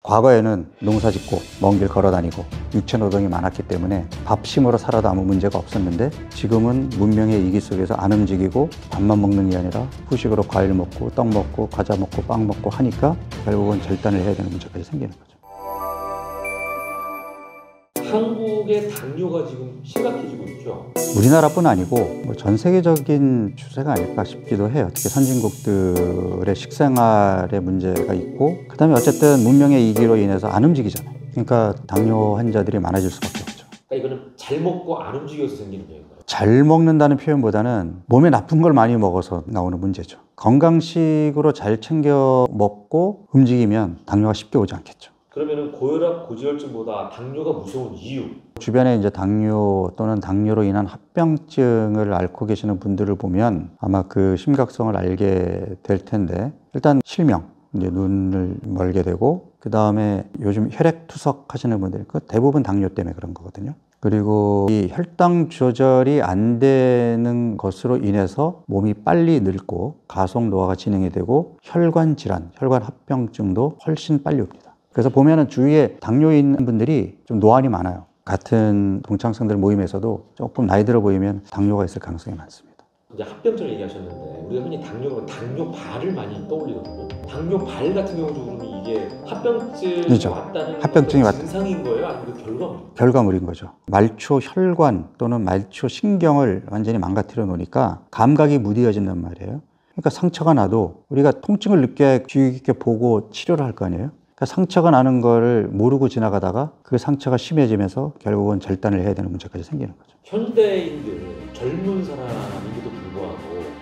과거에는 농사 짓고 먼 길 걸어 다니고 육체 노동이 많았기 때문에 밥심으로 살아도 아무 문제가 없었는데 지금은 문명의 이기 속에서 안 움직이고 밥만 먹는 게 아니라 후식으로 과일 먹고 떡 먹고 과자 먹고 빵 먹고 하니까 결국은 절단을 해야 되는 문제까지 생기는 거죠. 한국의 당뇨가 지금 심각해지고 있죠. 우리나라뿐 아니고 전 세계적인 추세가 아닐까 싶기도 해요. 특히 선진국들의 식생활에 문제가 있고 그다음에 어쨌든 문명의 이기로 인해서 안 움직이잖아요. 그러니까 당뇨 환자들이 많아질 수밖에 없죠. 그러니까 이거는 잘 먹고 안 움직여서 생기는 병인가요? 잘 먹는다는 표현보다는 몸에 나쁜 걸 많이 먹어서 나오는 문제죠. 건강식으로 잘 챙겨 먹고 움직이면 당뇨가 쉽게 오지 않겠죠. 그러면은 고혈압, 고지혈증보다 당뇨가 무서운 이유? 주변에 이제 당뇨 또는 당뇨로 인한 합병증을 앓고 계시는 분들을 보면 아마 그 심각성을 알게 될 텐데, 일단 실명, 이제 눈을 멀게 되고, 그 다음에 요즘 혈액투석 하시는 분들, 그 대부분 당뇨 때문에 그런 거거든요. 그리고 이 혈당 조절이 안 되는 것으로 인해서 몸이 빨리 늙고 가속 노화가 진행이 되고 혈관 질환, 혈관 합병증도 훨씬 빨리 옵니다. 그래서 보면은 주위에 당뇨 있는 분들이 좀 노안이 많아요. 같은 동창생들 모임에서도 조금 나이 들어 보이면 당뇨가 있을 가능성이 많습니다. 이제 합병증을 얘기하셨는데 우리가 흔히 당뇨가 당뇨발을 많이 떠올리거든요. 당뇨발 같은 경우도 그러면 이게 합병증이 왔다는 합병증이 증상인 거예요? 아니면 그 결과물인가요? 결과물인 거죠. 말초 혈관 또는 말초 신경을 완전히 망가뜨려 놓으니까 감각이 무뎌진단 말이에요. 그러니까 상처가 나도 우리가 통증을 느껴야 주의 깊게 보고 치료를 할 거 아니에요. 그러니까 상처가 나는 거를 모르고 지나가다가 그 상처가 심해지면서 결국은 절단을 해야 되는 문제까지 생기는 거죠. 현대인들, 젊은 사람인데도 불구하고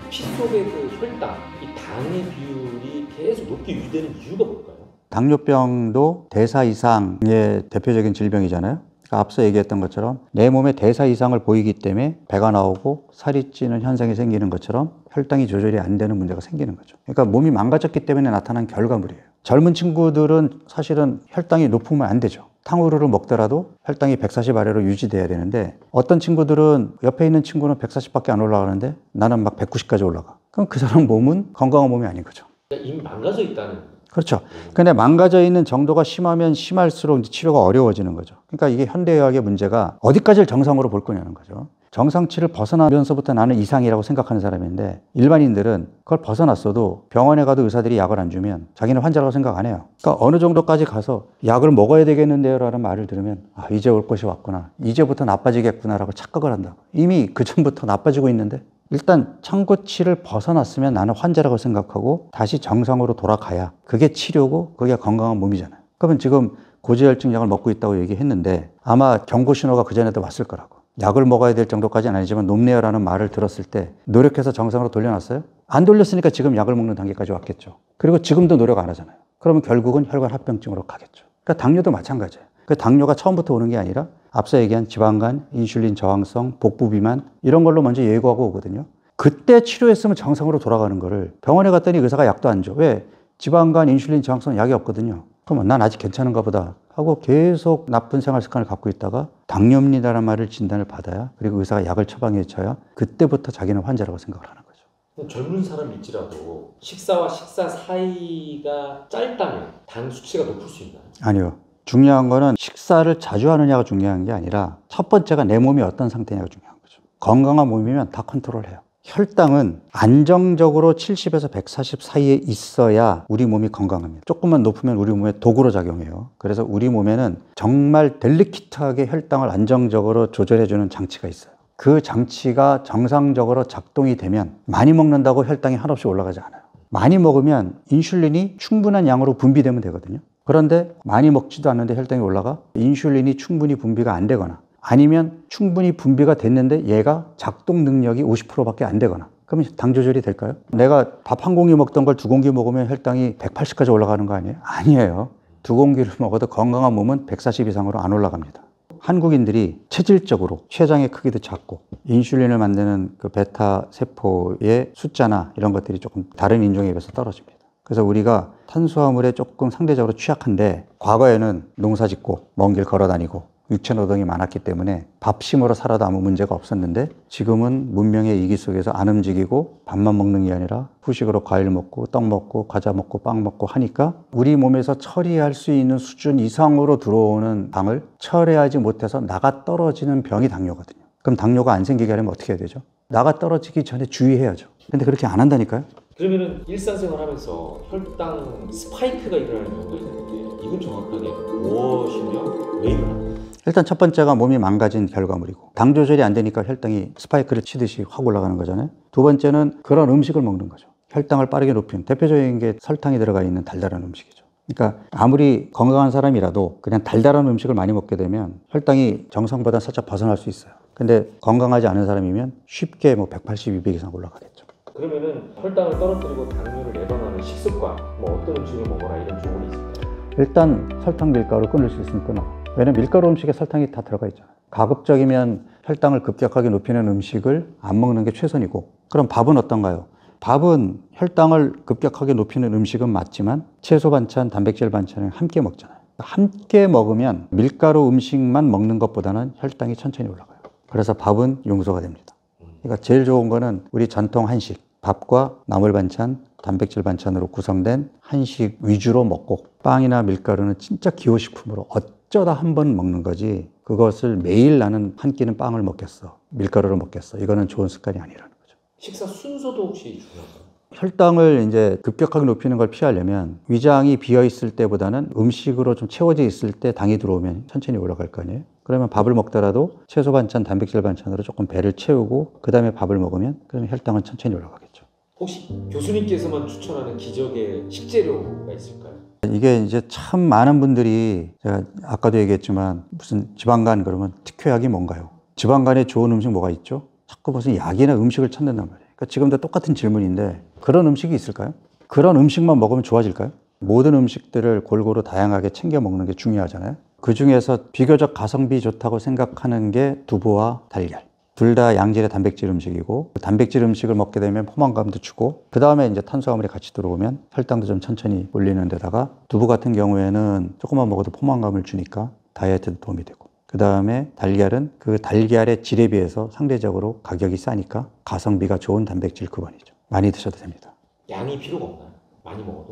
피 속의 그 혈당, 이 당의 비율이 계속 높게 유지되는 이유가 뭘까요? 당뇨병도 대사 이상의 대표적인 질병이잖아요. 그러니까 앞서 얘기했던 것처럼 내 몸에 대사 이상을 보이기 때문에 배가 나오고 살이 찌는 현상이 생기는 것처럼 혈당이 조절이 안 되는 문제가 생기는 거죠. 그러니까 몸이 망가졌기 때문에 나타난 결과물이에요. 젊은 친구들은 사실은 혈당이 높으면 안 되죠. 탕후루를 먹더라도 혈당이 140 아래로 유지돼야 되는데 어떤 친구들은 옆에 있는 친구는 140밖에 안 올라가는데 나는 막 190까지 올라가. 그럼 그 사람 몸은 건강한 몸이 아닌 거죠. 이미 망가져 있다는. 그렇죠. 근데 망가져 있는 정도가 심하면 심할수록 이제 치료가 어려워지는 거죠. 그러니까 이게 현대의학의 문제가 어디까지를 정상으로 볼 거냐는 거죠. 정상치를 벗어나면서부터 나는 이상이라고 생각하는 사람인데 일반인들은 그걸 벗어났어도 병원에 가도 의사들이 약을 안 주면 자기는 환자라고 생각 안 해요. 그러니까 어느 정도까지 가서 약을 먹어야 되겠는데요 라는 말을 들으면 아, 이제 올 것이 왔구나. 이제부터 나빠지겠구나 라고 착각을 한다. 이미 그전부터 나빠지고 있는데 일단 창고치를 벗어났으면 나는 환자라고 생각하고 다시 정상으로 돌아가야 그게 치료고 그게 건강한 몸이잖아요. 그러면 지금 고지혈증 약을 먹고 있다고 얘기했는데 아마 경고 신호가 그전에도 왔을 거라고. 약을 먹어야 될 정도까지는 아니지만 높네요라는 말을 들었을 때 노력해서 정상으로 돌려놨어요? 안 돌렸으니까 지금 약을 먹는 단계까지 왔겠죠. 그리고 지금도 노력 안 하잖아요. 그러면 결국은 혈관 합병증으로 가겠죠. 그러니까 당뇨도 마찬가지예요. 그 당뇨가 처음부터 오는 게 아니라 앞서 얘기한 지방간, 인슐린 저항성, 복부 비만 이런 걸로 먼저 예고하고 오거든요. 그때 치료했으면 정상으로 돌아가는 거를 병원에 갔더니 의사가 약도 안 줘. 왜? 지방간, 인슐린 저항성 약이 없거든요. 그러면 난 아직 괜찮은가 보다 하고 계속 나쁜 생활 습관을 갖고 있다가 당뇨입니다라는 말을 진단을 받아야 그리고 의사가 약을 처방해 줘야 그때부터 자기는 환자라고 생각을 하는 거죠. 젊은 사람일지라도 식사와 식사 사이가 짧다면 당 수치가 높을 수 있나요? 아니요. 중요한 거는 식사를 자주 하느냐가 중요한 게 아니라 첫 번째가 내 몸이 어떤 상태냐가 중요한 거죠. 건강한 몸이면 다 컨트롤해요. 혈당은 안정적으로 70에서 140 사이에 있어야 우리 몸이 건강합니다. 조금만 높으면 우리 몸에 독으로 작용해요. 그래서 우리 몸에는 정말 델리키트하게 혈당을 안정적으로 조절해주는 장치가 있어요. 그 장치가 정상적으로 작동이 되면 많이 먹는다고 혈당이 한없이 올라가지 않아요. 많이 먹으면 인슐린이 충분한 양으로 분비되면 되거든요. 그런데 많이 먹지도 않는데 혈당이 올라가 인슐린이 충분히 분비가 안 되거나 아니면 충분히 분비가 됐는데 얘가 작동 능력이 50%밖에 안 되거나 그러면 당 조절이 될까요? 내가 밥 한 공기 먹던 걸 2공기 먹으면 혈당이 180까지 올라가는 거 아니에요? 아니에요. 2공기를 먹어도 건강한 몸은 140 이상으로 안 올라갑니다. 한국인들이 체질적으로 췌장의 크기도 작고 인슐린을 만드는 그 베타 세포의 숫자나 이런 것들이 조금 다른 인종에 비해서 떨어집니다. 그래서 우리가 탄수화물에 조금 상대적으로 취약한데 과거에는 농사 짓고 먼 길 걸어 다니고 육체 노동이 많았기 때문에 밥심으로 살아도 아무 문제가 없었는데 지금은 문명의 이기 속에서 안 움직이고 밥만 먹는 게 아니라 후식으로 과일 먹고 떡 먹고 과자 먹고 빵 먹고 하니까 우리 몸에서 처리할 수 있는 수준 이상으로 들어오는 당을 처리하지 못해서 나가 떨어지는 병이 당뇨거든요. 그럼 당뇨가 안 생기게 하려면 어떻게 해야 되죠? 나가 떨어지기 전에 주의해야죠. 근데 그렇게 안 한다니까요. 그러면은 일상생활 하면서 혈당 스파이크가 일어나는 경우가 있는데 이건 정확하게 무엇이며 왜 일어나요? 일단 첫 번째가 몸이 망가진 결과물이고 당 조절이 안 되니까 혈당이 스파이크를 치듯이 확 올라가는 거잖아요. 두 번째는 그런 음식을 먹는 거죠. 혈당을 빠르게 높이는 대표적인 게 설탕이 들어가 있는 달달한 음식이죠. 그러니까 아무리 건강한 사람이라도 그냥 달달한 음식을 많이 먹게 되면 혈당이 정상보다 살짝 벗어날 수 있어요. 근데 건강하지 않은 사람이면 쉽게 뭐 180, 200 이상 올라가겠죠. 그러면은 혈당을 떨어뜨리고 당뇨를 예방하는 식습관, 뭐 어떤 음식을 먹어라 이런 조언이 있을까요? 일단 설탕, 밀가루 끊을 수 있으면 끊어. 왜냐면 밀가루 음식에 설탕이 다 들어가 있잖아요. 가급적이면 혈당을 급격하게 높이는 음식을 안 먹는 게 최선이고. 그럼 밥은 어떤가요? 밥은 혈당을 급격하게 높이는 음식은 맞지만 채소 반찬, 단백질 반찬을 함께 먹잖아요. 함께 먹으면 밀가루 음식만 먹는 것보다는 혈당이 천천히 올라가요. 그래서 밥은 용서가 됩니다. 그러니까 제일 좋은 거는 우리 전통 한식, 밥과 나물 반찬, 단백질 반찬으로 구성된 한식 위주로 먹고 빵이나 밀가루는 진짜 기호식품으로 어쩌다 한 번 먹는 거지 그것을 매일 나는 한 끼는 빵을 먹겠어, 밀가루를 먹겠어, 이거는 좋은 습관이 아니라는 거죠. 식사 순서도 혹시 중요한가요? 혈당을 이제 급격하게 높이는 걸 피하려면 위장이 비어 있을 때보다는 음식으로 좀 채워져 있을 때 당이 들어오면 천천히 올라갈 거 아니에요. 그러면 밥을 먹더라도 채소 반찬, 단백질 반찬으로 조금 배를 채우고 그 다음에 밥을 먹으면 그러면 혈당은 천천히 올라가겠죠. 혹시 교수님께서만 추천하는 기적의 식재료가 있을까요? 이게 이제 참 많은 분들이 제가 아까도 얘기했지만 무슨 지방간 그러면 특효약이 뭔가요? 지방간에 좋은 음식 뭐가 있죠? 자꾸 무슨 약이나 음식을 찾는단 말이에요. 그러니까 지금도 똑같은 질문인데 그런 음식이 있을까요? 그런 음식만 먹으면 좋아질까요? 모든 음식들을 골고루 다양하게 챙겨 먹는 게 중요하잖아요. 그 중에서 비교적 가성비 좋다고 생각하는 게 두부와 달걀. 둘 다 양질의 단백질 음식이고 단백질 음식을 먹게 되면 포만감도 주고 그 다음에 이제 탄수화물이 같이 들어오면 혈당도 좀 천천히 올리는 데다가 두부 같은 경우에는 조금만 먹어도 포만감을 주니까 다이어트도 도움이 되고 그 다음에 달걀은 그 달걀의 질에 비해서 상대적으로 가격이 싸니까 가성비가 좋은 단백질 급원이죠. 많이 드셔도 됩니다. 양이 필요가 없나요? 많이 먹어도?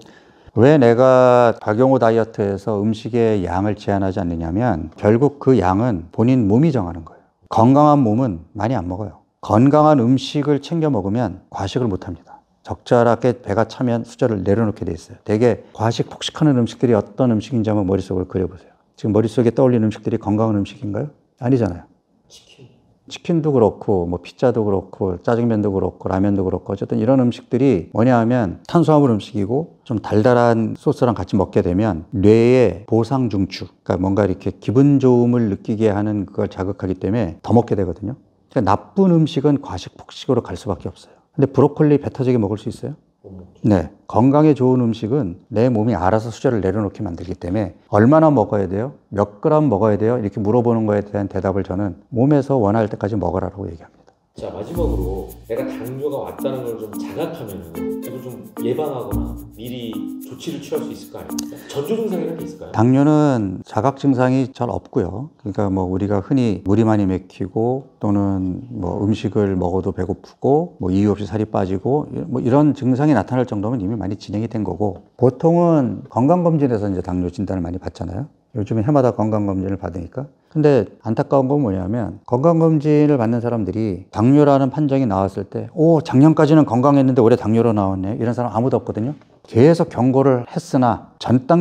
왜 내가 박용호 다이어트에서 음식의 양을 제한하지 않느냐면 결국 그 양은 본인 몸이 정하는 거예요. 건강한 몸은 많이 안 먹어요. 건강한 음식을 챙겨 먹으면 과식을 못 합니다. 적절하게 배가 차면 수저를 내려놓게 돼 있어요. 되게 과식 폭식하는 음식들이 어떤 음식인지 한번 머릿속으로 그려보세요. 지금 머릿속에 떠올리는 음식들이 건강한 음식인가요? 아니잖아요. 치킨도 그렇고 뭐 피자도 그렇고 짜장면도 그렇고 라면도 그렇고 어쨌든 이런 음식들이 뭐냐 하면 탄수화물 음식이고 좀 달달한 소스랑 같이 먹게 되면 뇌의 보상 중추, 그러니까 뭔가 이렇게 기분 좋음을 느끼게 하는 그걸 자극하기 때문에 더 먹게 되거든요. 그러니까 나쁜 음식은 과식 폭식으로 갈 수밖에 없어요. 근데 브로콜리 배 터지게 먹을 수 있어요? 네. 건강에 좋은 음식은 내 몸이 알아서 수저를 내려놓게 만들기 때문에 얼마나 먹어야 돼요? 몇 그램 먹어야 돼요? 이렇게 물어보는 거에 대한 대답을 저는 몸에서 원할 때까지 먹으라고 얘기합니다. 자, 마지막으로 내가 당뇨가 왔다는 걸 좀 자각하면은 이거 좀 예방하거나 미리 조치를 취할 수 있을 거 아닙니까? 전조 증상이라는 게 있을까요? 당뇨는 자각 증상이 잘 없고요. 그러니까 뭐 우리가 흔히 물이 많이 막히고 또는 뭐 음식을 먹어도 배고프고 뭐 이유 없이 살이 빠지고 뭐 이런 증상이 나타날 정도면 이미 많이 진행이 된 거고 보통은 건강검진에서 이제 당뇨 진단을 많이 받잖아요. 요즘에 해마다 건강검진을 받으니까. 근데 안타까운 건 뭐냐면 건강검진을 받는 사람들이 당뇨라는 판정이 나왔을 때 작년까지는 건강했는데 올해 당뇨로 나왔네 이런 사람 아무도 없거든요. 계속 경고를 했으나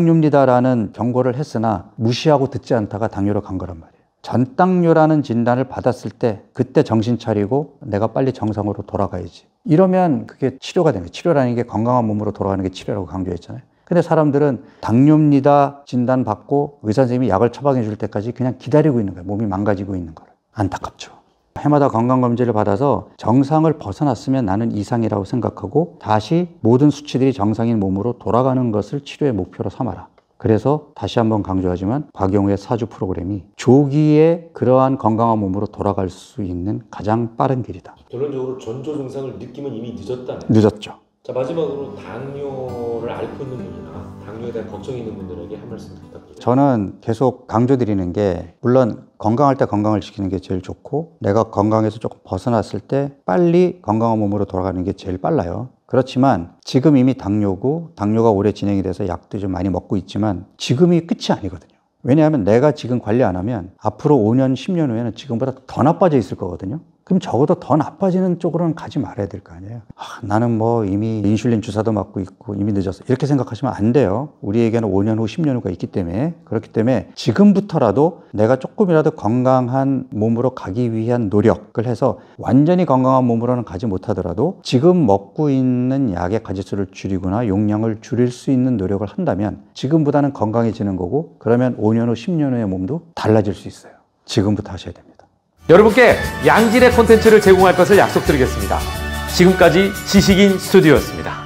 전당뇨입니다라는 경고를 했으나 무시하고 듣지 않다가 당뇨로 간 거란 말이에요. 전당뇨라는 진단을 받았을 때 그때 정신 차리고 내가 빨리 정상으로 돌아가야지. 이러면 그게 치료가 되는 거예요. 치료라는 게 건강한 몸으로 돌아가는 게 치료라고 강조했잖아요. 근데 사람들은 당뇨입니다 진단받고 의사 선생님이 약을 처방해 줄 때까지 그냥 기다리고 있는 거예요. 몸이 망가지고 있는 거를. 안타깝죠. 해마다 건강검진을 받아서 정상을 벗어났으면 나는 이상이라고 생각하고 다시 모든 수치들이 정상인 몸으로 돌아가는 것을 치료의 목표로 삼아라. 그래서 다시 한번 강조하지만 박용호의 사주 프로그램이 조기에 그러한 건강한 몸으로 돌아갈 수 있는 가장 빠른 길이다. 결론적으로 전조 증상을 느끼면 이미 늦었다네. 늦었죠. 자, 마지막으로 당뇨를 앓고 있는 분이나 당뇨에 대한 걱정이 있는 분들에게 한 말씀 부탁드립니다. 저는 계속 강조드리는 게, 물론 건강할 때 건강을 지키는 게 제일 좋고 내가 건강에서 조금 벗어났을 때 빨리 건강한 몸으로 돌아가는 게 제일 빨라요. 그렇지만 지금 이미 당뇨가 오래 진행이 돼서 약도 좀 많이 먹고 있지만 지금이 끝이 아니거든요. 왜냐하면 내가 지금 관리 안 하면 앞으로 5년, 10년 후에는 지금보다 더 나빠져 있을 거거든요. 그럼 적어도 더 나빠지는 쪽으로는 가지 말아야 될 거 아니에요. 나는 뭐 이미 인슐린 주사도 맞고 있고 이미 늦었어, 이렇게 생각하시면 안 돼요. 우리에게는 5년 후, 10년 후가 있기 때문에. 그렇기 때문에 지금부터라도 내가 조금이라도 건강한 몸으로 가기 위한 노력을 해서, 완전히 건강한 몸으로는 가지 못하더라도 지금 먹고 있는 약의 가지수를 줄이거나 용량을 줄일 수 있는 노력을 한다면 지금보다는 건강해지는 거고, 그러면 5년 후, 10년 후의 몸도 달라질 수 있어요. 지금부터 하셔야 됩니다. 여러분께 양질의 콘텐츠를 제공할 것을 약속드리겠습니다. 지금까지 지식인 스튜디오였습니다.